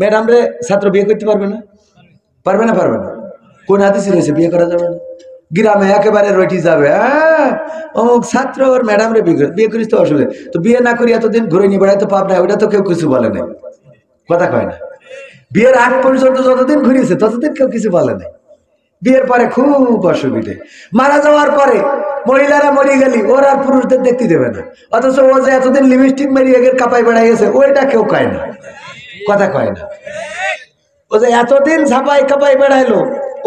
Madam রে ছাত্র বিয়ে করতে পারবে না? পারবে না? পারবে না? কোন হাদিসে রয়েছে বিয়ে করা যাবে না? গ্রামে একেবারে রটি যাবে, হ্যাঁ অমুক ছাত্র ওর ম্যাডাম রে বিয়ে করিস তো অসুবিধা, তো বিয়ে না করি এতদিন ঘুরে নিয়ে বেড়াই তো পাপ না, ওইটা তো কেউ কিছু বলে নাই। কথা কয় না? বিয়ের আগ পর্যন্ত যতদিন ঘুরিয়েছে ততদিন কেউ কিছু বলে নাই। বিয়ের পরে খুব অসুবিধে, মারা যাওয়ার পরে মহিলারা মরে গেলি ওর আর পুরুষদের দেখতে দেবে না, অথচ ও যে এতদিন লিপস্টিক মেরিয়ে এগের কাপাই বেড়াইছে ওইটা কেউ কয় না। কথা কয় না? ও যে এতদিন ছাপাই কাপাই বেড়াইলো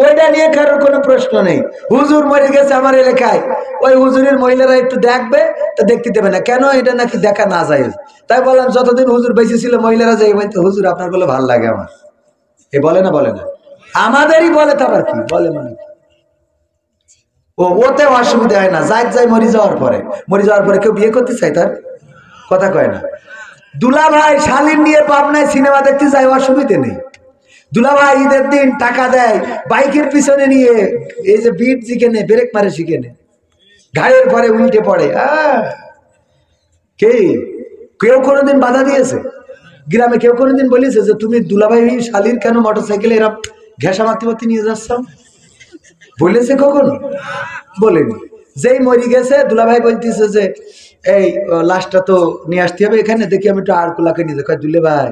ওইটা নিয়ে কারোর কোনো প্রশ্ন নেই। হুজুর মরে গেছে আমার এলাকায়, ওই হুজুরের মহিলারা একটু দেখবে তো দেখতে দেবে না কেন? এটা নাকি দেখা না যায়। তাই বললাম যতদিন হুজুর বেঁচে ছিল মহিলারা যাই বলতো হুজুর আপনার বলে ভালো লাগে আমার, এ বলে না? বলে না? আমাদেরই বলে, তো আবার কি বলে মানে ওতে অসুবিধা হয় না। যাই মরে যাওয়ার পরে কেউ বিয়ে করতে চাই তার? কথা কয় না? দুলা ভাই শালীন নিয়ে পাবনায় সিনেমা দেখতে যায়, অসুবিধে নেই। দুলা ভাই ঈদের দিন টাকা দেয় বাইকের পিছনে নিয়ে, এই যে বিট শিখেনে ব্রেক মারে শিখেনে ঘাড়ের পরে উল্টে পড়ে। কেউ কোনোদিন বাধা দিয়েছে? গ্রামে কেউ কোনোদিন বলেছে যে তুমি দুলাভাই শালীর কেন মোটরসাইকেলে এরা ঘেঁষা মারতে মারতে নিয়ে যাচ্ছ? বলেছে কখনো? বলেনি। যেই মরি গেছে দুলাভাই বলতেছে যে এই লাশটা তো নিয়ে আসতে হবে এখানে, দেখি আমি একটু আরকুলাকে নিয়ে যাই। দুলে ভাই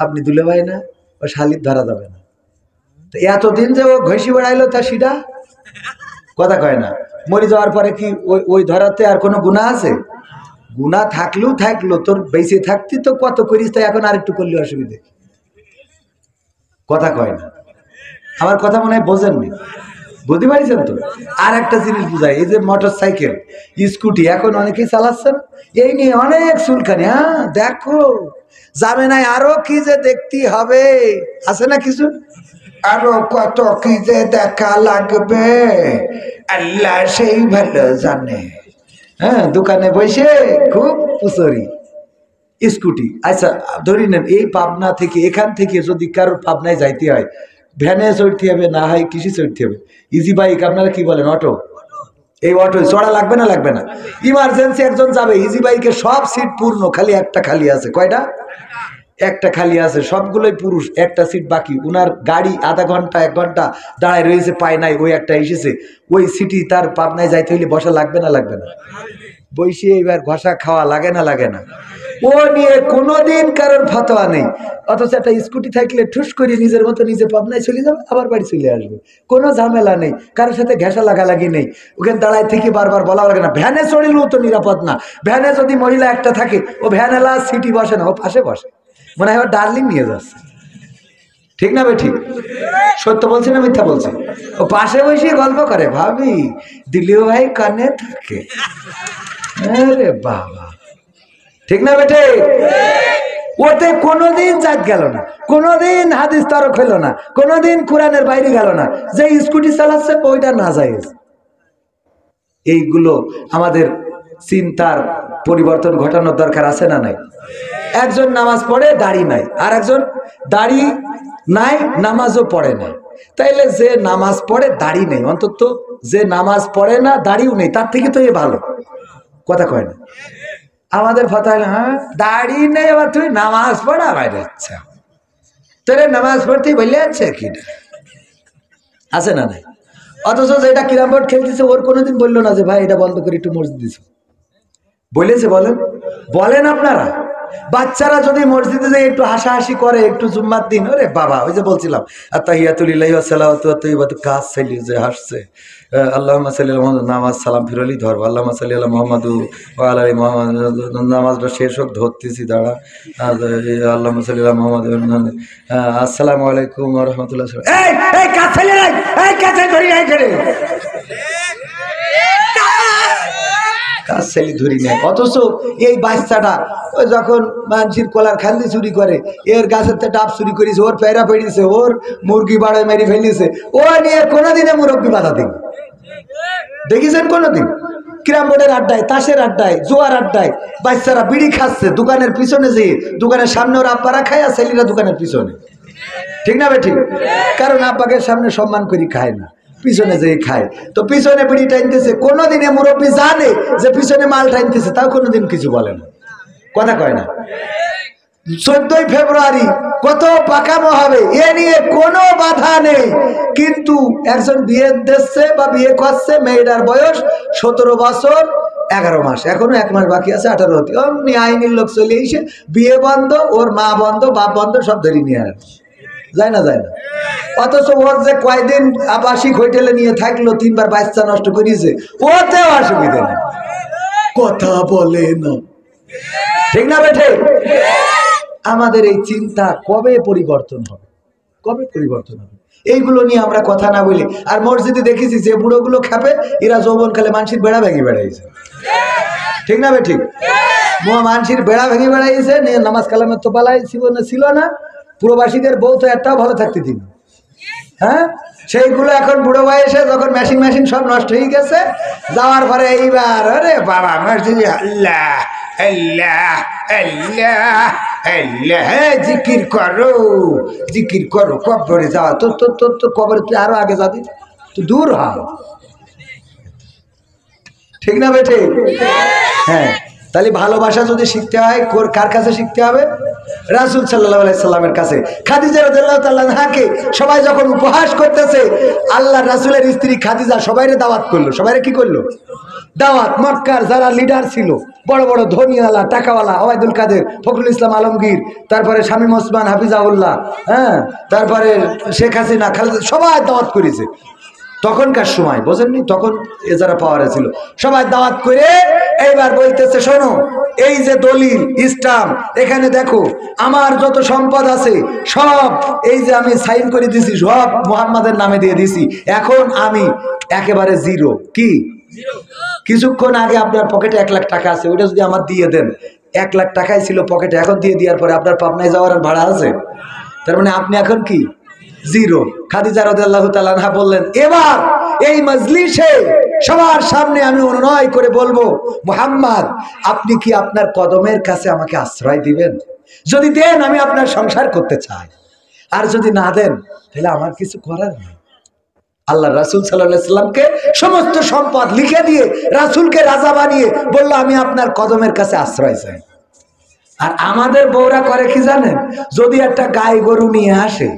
আপনি দুলে ভাই না, ও শালির ধরা যাবে না। তো এতদিন যে ও ঘষি বেড়াইলো তা সেটা? কথা কয় না? মরে যাওয়ার পরে কি ওই ধরাতে আর কোনো গুনাহ আছে? গুনাহ থাকলো তোর বেঁচে থাকতি তো কত করিস, তাই এখন আর একটু করলে অসুবিধে। কথা কয় না? আমার কথা মনে হয় বোঝেননি, বুঝতে পারছেন তো? আর একটা জিনিস বুঝাই, এই যে মোটর সাইকেল স্কুটি এখন অনেকেই চালাচ্ছেন, এই নিয়ে অনেক চুলখানি। দেখো যাবে না, আরো কি যে দেখতে হবে, আছে না কিছু? আরো কত কি যে দেখা লাগবে আল্লাহ সেই ভালো জানে। দোকানে বসে খুব পুচরি স্কুটি। আচ্ছা ধরি নেন এই পাবনা থেকে, এখান থেকে যদি কারোর পাবনায় যাইতে হয় ভ্যানে চড়তে হবে, না হয় কিসে চড়তে হবে? ইজি বাইক আপনারা কি বলেন? অটো। এই অটো চড়া লাগবে না? লাগবে না? ইমার্জেন্সি একজন যাবে, ইজি বাইকে সব সিট পূর্ণ, খালি একটা খালি আছে। কয়টা? একটা খালি আছে, সবগুলোই পুরুষ, একটা সিট বাকি। উনার গাড়ি আধা ঘন্টা 1 ঘন্টা দাঁড়ায় রয়েছে, পায় নাই, ওই একটা এসেছে। ওই সিটি তার পাবনায় যাইতে হইলে বসা লাগবে না? লাগবে না? বসে এবার ঘষা খাওয়া লাগে না? লাগে না? ও নিয়ে কোনোদিন কারোর ফতোয়া নেই, অথচ একটা স্কুটি থাকলে ঠুস করে নিজের মতো নিজে পাবনায় চলে যাবে, আবার বাড়ি চলে আসবে, কোনো ঝামেলা নেই, কারোর সাথে ঘেঁষা লাগালাগি নেই। ওখানে দাঁড়ায় থেকে বারবার বলা লাগে না। ভ্যানে চড়িলেও তো নিরাপদ না। ভ্যানে যদি মহিলা একটা থাকে, ও ভ্যানেলা সিটি বসে না, ও পাশে বসে, মনে হয় ওর ডার্লিং নিয়ে যাচ্ছে। ঠিক না? ঠিক সত্য বলছি না মিথ্যা বলছি? ও পাশে বসে গল্প করে, ভাবি দিলীয় ভাই কানে থাকে। আরে বাবা, ঠিক না বেটে? ওতে কোনোদিন জাত গেল না, কোনোদিন হাদিস তরক হইল না, কোনোদিন কোরআনের বাইরে গেল না। যে স্কুটি চালাচ্ছে ওইটা না যায়। এইগুলো আমাদের চিন্তার পরিবর্তন ঘটানোর দরকার আছে না নাই? একজন নামাজ পড়ে দাড়ি নাই, আর একজন দাড়ি নাই নামাজও পড়ে না। তাইলে যে নামাজ পড়ে দাড়ি নেই, অন্তত যে নামাজ পড়ে না দাড়িও নেই, তার থেকে তো এ ভালো। কথা কয় না? আমাদের ফতোয়া হলো দাড়ি নেই আবার তুই নামাজ পড়া বাইরে, আচ্ছা তোরে নামাজ পড়তেই বললে আছে কি আছে না নাই? অথচ যেটা ক্যারাম বোর্ড খেলতেছে ওর কোনোদিন বললো না যে ভাই এটা বন্ধ করে একটু মসজিদ দিছো? বলেছে? বলেন আপনারা? বাচ্চারা যদি মসজিদে যায় একটু হাসাহাসি করে, একটু জুম্মার দিন, ওরে বাবা ওই যে বলছিলাম আত্তাহিয়াতুলিল্লাহি ওয়া সালাওয়াতু ওয়া তাইয়্যিবাতু, কাজ চাইলি যে হাসছে, আল্লাহুম্মা সাল্লি আলা মুহাম্মাদ, নামাজ সালাম ফিরলি ধরবো, আল্লাহুম্মা সাল্লি আলা মুহাম্মাদ ওয়া আলা আলি মুহাম্মাদ, নামাজটা শেষ হোক, ধরতেছি দাঁড়া, আল্লাহুম্মা সাল্লি আলা মুহাম্মাদ, আসসালামু আলাইকুম ওয়া রাহমাতুল্লাহ। এই কাজ চাইলি নাই, এই কাজ ধরি নাই করে কাজ চাইলি ধরি নাই। অথচ এই বাচ্চাটা ওই যখন মানুষের কলার খান্দি চুরি করে, এর গাছের ডাব চুরি করেছে, ওর পেয়ারা পেড়িয়েছে, ওর মুরগি বাড়ায় মেরে ফেলিয়েছে, ও নিয়ে কোনোদিনে মুরব্বী বাধা দিন দেখেছেন? কোনোদিন? ক্যারাম বোর্ডের আড্ডায়, তাসের আড্ডায়, জোয়ার আড্ডায় বাচ্চারা বিড়ি খাচ্ছে দোকানের পিছনে, যেয়ে দোকানের সামনে ওর আব্বারা খায় আর ছেলেরা দোকানের পিছনে। ঠিক না ঠিক? কারণ আব্বাকে সামনে সম্মান করি খায় না, পিছনে যে খায়, তো পিছনে বিড়ি টাইনতেছে। কোনোদিনে মুরব্বী জানে যে পিছনে মাল টাইনতেছে, তাও কোনোদিন কিছু বলে না। কথা কয় না? 14ই ফেব্রুয়ারি কত পাকামো হবে, এ নিয়ে কোনো বাধা নেই। কিন্তু একজন বিয়ে দিচ্ছে বা বিয়ে করছে, মেয়েটার বয়স 17 বছর 11 মাস, এখনো 1 মাস বাকি আছে, 18 হতে। অমনি আইনের লোক চলে এসে বিয়ে বন্ধ, ওর মা বন্ধ, বাপ বন্ধ, সব ধরে নিয়ে আসে। যায় না, যায় না। অথচ ওর যে কয়দিন আবাসিক হোটেলে নিয়ে থাকলো, 3 বার বাচ্চা নষ্ট করিয়েছে, ওতেও অসুবিধা নেই, কথা বলে না। ঠিক না বেঠে? আমাদের এই চিন্তা কবে পরিবর্তন হবে, কবে পরিবর্তন হবে? এইগুলো নিয়ে আমরা কথা না বলি। আর মসজিদে দেখেছি যে বুড়োগুলো খাবে, এরা যৌবনকালে মানসির বেড়া ভেঙে বেড়াইছে। ঠিক না বে? ঠিক। মানসির বেড়া ভেঙে বেড়াইছে, নিয়ে নামাজ কালামের তো পালাই ছিল না। প্রবাসীদের বউ তো একটাও ভালো থাকতে দিন। হ্যাঁ, সেইগুলো এখন বুড়ো বয়সে যখন মেশিন সব নষ্ট হয়ে গেছে, যাওয়ার পরে এইবার আরে বাবা মসজিদে আল্লাহ আল্লাহ আল্লাহ আল্লাহ, জিকির করো জিকির করো, কবরে যাওয়া। তোর তোর তোর তোর কবরে তুই আরো আগে যাবি, তুই দূর হ। ঠিক না বেটে? হ্যাঁ, তাহলে ভালোবাসা যদি শিখতে হয় কার কাছে শিখতে হবে? রাসূল সাল্লাল্লাহু আলাইহি সাল্লামের কাছে। খাদিজা রাদিয়াল্লাহু তাআলা আনহাকে সবাই যখন উপহাস করতেছে, আল্লাহ রাসূলের স্ত্রী খাদিজা সবাইরে দাওয়াত করলো। সবাইরে কি করলো? দাওয়াত। মক্কার যারা লিডার ছিল, বড় বড় ধনীওয়ালা, টাকাওয়ালা, ওবায়দুল কাদের, ফখরুল ইসলাম আলমগীর, তারপরে শামীম ওসমান হাফিজাউল্লাহ, হ্যাঁ, তারপরে শেখ হাসিনা, খালেদা, সবাই দাওয়াত করেছে। তখনকার সময় বোঝেননি, তখন এ যারা পাওয়ারে ছিল, সবাই দাওয়াত করে এইবার বলতেছে, শোনো, এই যে দলিল ইসলাম, এখানে দেখো আমার যত সম্পদ আছে সব এই যে আমি সাইন করে দিছি, সব মুহাম্মাদের নামে দিয়ে দিছি। এখন আমি একেবারে জিরো। কি? কিছুক্ষণ আগে আপনার পকেটে 1 লাখ টাকা আছে, ওটা যদি আমার দিয়ে দেন, 1 লাখ টাকাই ছিল পকেটে, এখন দিয়ে দেওয়ার পরে আপনার পাবনায় যাওয়ার আর ভাড়া আছে? তার মানে আপনি এখন কি? জিরো। খাদিজা রাদিয়াল্লাহু তাআলা আনহা বললেন, এবার এই মজলিসে সবার সামনে আমি অনুনয় করে বলবো, মুহাম্মদ, আপনি কি আপনার কদমের কাছে আমাকে আশ্রয় দিবেন? যদি দেন আমি আপনার সংসার করতে চাই, আর যদি না দেন তাহলে আমার কিছু করার নেই। আল্লাহ রাসূল সাল্লাল্লাহু আলাইহি সাল্লামকে সমস্ত সম্পদ লিখে দিয়ে রাসূলকে রাজা বানিয়ে বলল, আমি আপনার কদমের কাছে আশ্রয় চাই। আর আমাদের বউরা করে কি জানেন? যদি একটা গাই গরু নিয়ে আসে,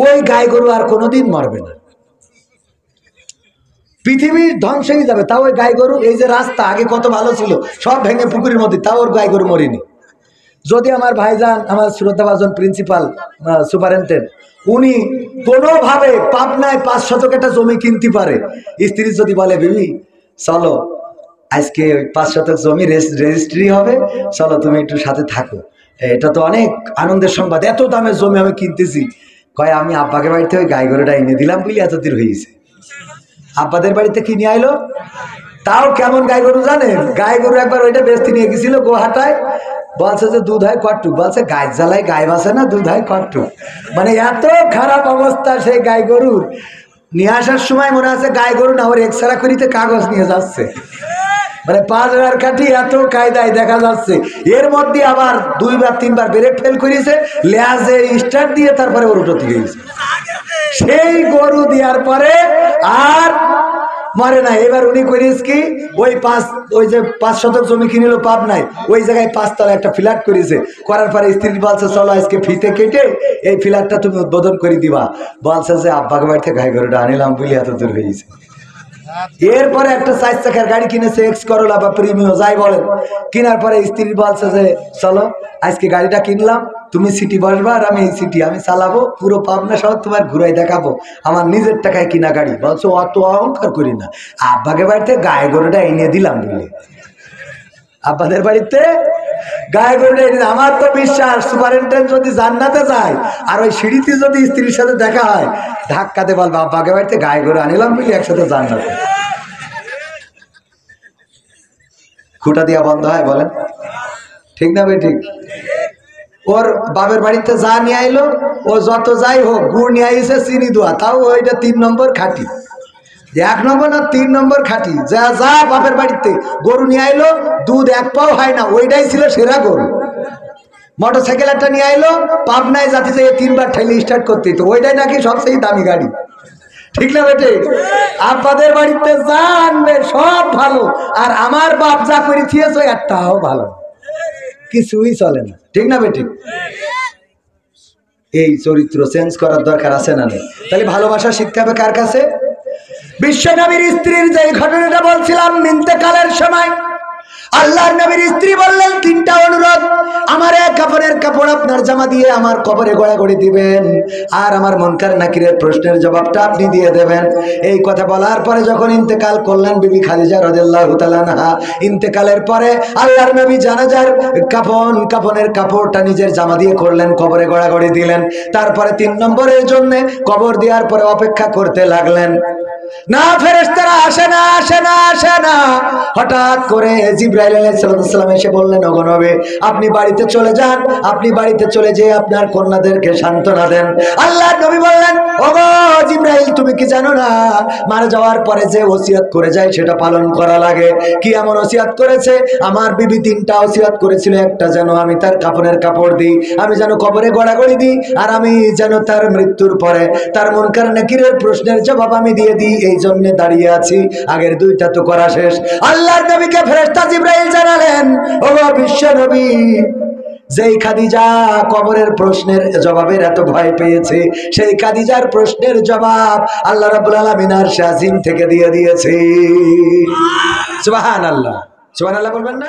ওই গাই গরু আর কোনোদিন মরবে না, পৃথিবীর ধ্বংস হয়ে যাবে, তাও ওই গাই গরু, এই যে রাস্তা আগে কত ভালো ছিল, সব ভেঙে পুকুরের মধ্যে, তাও ওর গাই গরু মরেনি। যদি আমার ভাইজান, আমার শ্রদ্ধাভাজন প্রিন্সিপাল সুপারিনটেন্ডেন্ট, উনি কোনোভাবে পাবনায় 5 শতক একটা জমি কিনতে পারে, স্ত্রী যদি বলে, বিবি চলো আজকে ওই 5 শতক জমি রেজিস্ট্রি হবে, চলো তুমি একটু সাথে থাকো, এটা তো অনেক আনন্দের সংবাদ, এত দামের জমি আমি কিনতেছি। কয়, আমি আব্বাকে বাড়িতে ওই গাই গরুটা এনে দিলাম বলে এত দূর হয়েছে। আব্বাদের বাড়িতে কিনে আইলো, তাও কেমন গাই গরু জানেন? গাই গরু একবার ওইটা বেচতে নিয়ে গেছিল গোহাটায়, বলছে যে দুধ হয় কটটুক, বলছে গাই জ্বালায় গায়ে বাসে না, দুধ হয় কটটুক। মানে এত খারাপ অবস্থা সেই গাই গরুর। নিয়ে আসার সময় মনে আছে গাই গরু না, ওর এক্সরা করিতে কাগজ নিয়ে যাচ্ছে, মানে 5,000 কাঠি, এত কায়দায় দেখা যাচ্ছে। এর মধ্যে আবার 2 বার 3 বার ব্রেক ফেল করেছে, লেজে স্টার্ট দিয়ে তারপরে ওর উঠতে গেছে। সেই গরু দেওয়ার পরে আর মরে না। এবার উনি করিস কি, ওই যে 5 শতক জমি কিনিল পাবনায়, ওই জায়গায় 5 তলা একটা ফ্ল্যাট করেছে। করার পরে স্ত্রী বলছে, চলো আজকে ফিতে কেটে এই ফ্ল্যাটটা তুমি উদ্বোধন করে দিবা। বলছে যে আব্বাকে বাড়িতে গাই গরুটা আনিলাম বলে এত দূর হয়েছে। এরপরে একটা 4 চাকার গাড়ি কিনেছে, এক্স করোলা বা প্রিমিও যাই বলেন। কেনার পরে স্ত্রী বলছে যে চলো আজকে গাড়িটা কিনলাম, তুমি সিটি বসবা আর আমি এই সিটি আমি চালাবো, পুরো পাবনা শহর তোমার ঘুরাই দেখাবো, আমার নিজের টাকায় কিনা গাড়ি। বলছো অত অহংকার করি না, আব্বাকে বাড়িতে গায়ে গরুটা এনে দিলাম বলে, আব্বাদের বাড়িতে গায়ে গরুটা এনে। আমার তো বিশ্বাস সুপারিনটেন্ডেন্ট যদি জান্নাতে যায় আর ওই সিঁড়িতে যদি স্ত্রীর সাথে দেখা হয়, ধাক্কাতে বলবো আব্বাকে বাড়িতে গায়ে গরু আনিলাম বলে একসাথে জান্নাতে। খুঁটা দিয়া বন্ধ হয় বলেন? ঠিক না ভাই? ঠিক। ওর বাপের বাড়িতে যা নিয়ে আইলো, ও যত যাই হোক, গুড় নিয়ে আইছে, চিনি দোয়া, তাও ওইটা 3 নম্বর খাঁটি, 1 নম্বর না 3 নম্বর খাঁটি। যা যা বাপের বাড়িতে গরু নিয়ে আইলো, দুধ 1 পাও হয় না, ওইটাই ছিল সেরা গরু। মোটরসাইকেল একটা নিয়ে আইলো, পাবনায় যাতে যে 3 বার ঠেলে স্টার্ট করতে হতো, ওইটাই নাকি সবচেয়ে দামি গাড়ি। ঠিক না বেটে? আব্বাদের বাড়িতে যা আনবে সব ভালো, আর আমার বাপ যা করে দিয়েছে একটাও ভালো। কিছুই চলে না, ঠিক না বেঠিক? এই চরিত্র চেঞ্জ করার দরকার আছে না নেই? তাহলে ভালোবাসা শিখতে হবে কার কাছে? বিশ্ব নবীর স্ত্রীর যে ঘটনাটা বলছিলাম, ইন্তেকালের সময় আল্লাহর নবীর স্ত্রী বললেন তিনটা অনুরোধ, আমার এক কাপড়ের কাপড় আপনার জামা দিয়ে আমার কবরে গড়াগড়ি দিবেন, আর আমার মুনকার নাকিরের প্রশ্নের জবাবটা আপনি দিয়ে দেবেন। এই কথা বলার পরে যখন ইন্তেকাল করলেন বিবি খাদিজা রাদিয়াল্লাহু তাআলা আনহা, ইন্তেকালের পরে আল্লাহর নবী জানাজার কাফনের কাপড়টা নিজের জামা দিয়ে করলেন, কবরে গড়াগড়ি দিলেন। তারপরে 3 নম্বরের জন্য কবর দেওয়ার পরে অপেক্ষা করতে লাগলেন। না ফেরেশতারা আসে না, আসে না, আসে না। হঠাৎ করে জিবরাইল আলাইহিস সালাম এসে বললেন, ওগো নবী আপনি বাড়িতে চলে যান, আপনি বাড়িতে চলে যেয়ে আপনার কন্যাদেরকে সান্ত্বনা দেন। আল্লাহর নবী বললেন, ওগো জিবরাইল তুমি কি জানো না মারা যাওয়ার পরে যে ওসিয়ত করে যায় সেটা পালন করা লাগে। কি এমন ওসিয়ত করেছে? আমার বিবি 3টা ওসিয়ত করেছিল, একটা যেন আমি তার কাফনের কাপড় দিই, আমি যেন কবরে গড়াগড়ি দিই, আর আমি যেন তার মৃত্যুর পরে তার মুনকার নাকিরের প্রশ্নের জবাব আমি দিয়ে দিই। এই জন্য দাঁড়িয়ে আছি, আগের 2টা তো করা শেষ। আল্লাহর নবীকে ফেরেশতা জিবরাইল জানালেন, ওগো বিশ্ব নবী যেই খাদিজা কবরের প্রশ্নের জবাবের এত ভয় পেয়েছে, সেই খাদিজার প্রশ্নের জবাব আল্লাহ রাব্বুল আলামিন আরশে আজিম থেকে দিয়ে দিয়েছে। সুবহানাল্লাহ, সুবহানাল্লাহ বলবেন না?